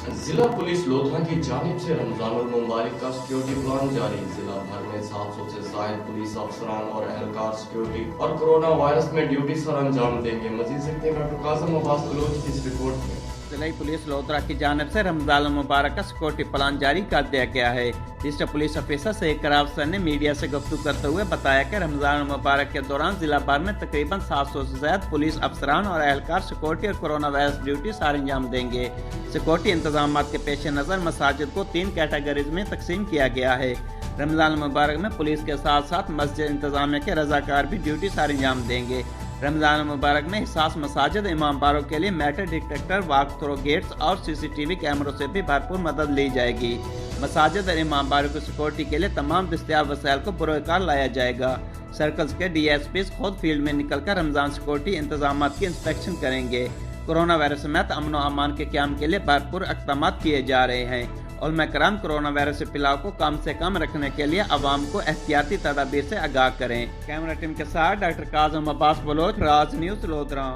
जिला पुलिस लोधरा की जानिब से रमजान मुबारक का सिक्योरिटी प्लान जारी। जिला भर में 700 से जायद पुलिस अफसरान और एहलकार सिक्योरिटी और कोरोना वायरस में ड्यूटी सर अंजाम देंगे। मजीद देखते हैं डॉक्टर कासिम अब्बास बलोच की इस रिपोर्ट में। जिला पुलिस लोधरा की जानिब से रमजान मुबारक का सिक्योरिटी प्लान जारी कर दिया गया है। डिस्ट्रिक्ट पुलिस ऑफिसर शेख करार अफसर ने मीडिया से गुफ्तगू करते हुए बताया कि रमजान मुबारक के दौरान जिला भर में तकरीबन 700 से ज्यादा पुलिस अफसरान और एहलकार सिक्योरिटी और कोरोना वायरस ड्यूटी सार अंजाम देंगे। सिक्योरिटी इंतजाम के पेश नज़र मसाजिद को 3 कैटेगरीज में तकसीम किया गया है। रमजान मुबारक में पुलिस के साथ साथ मस्जिद इंतजामिया के रजाकार भी ड्यूटी सार अंजाम देंगे। रमजान मुबारक में हिसास मसाजिद इमाम बारों के लिए metal detector, walk through gates और सीसीटीवी कैमरों से भी भरपूर मदद ली जाएगी। मसाजिद और इमाम बारों की सिक्योरिटी के लिए तमाम दस्तियाब वसाइल को बुरोकार लाया जाएगा। सर्कल्स के DSPs खुद फील्ड में निकलकर रमजान सिक्योरिटी इंतजाम की इंस्पेक्शन करेंगे। कोरोना वायरस समेत अमन और अमान के क़याम के लिए भरपूर इक़दाम किए जा रहे हैं। उलमा कराम कोरोना वायरस से फैलाव को कम से कम रखने के लिए अवाम को एहतियाती तदाबीर से आगाह करें। कैमरा टीम के साथ डॉक्टर कासिम अब्बास बलोच, राज न्यूज़ लोधरा।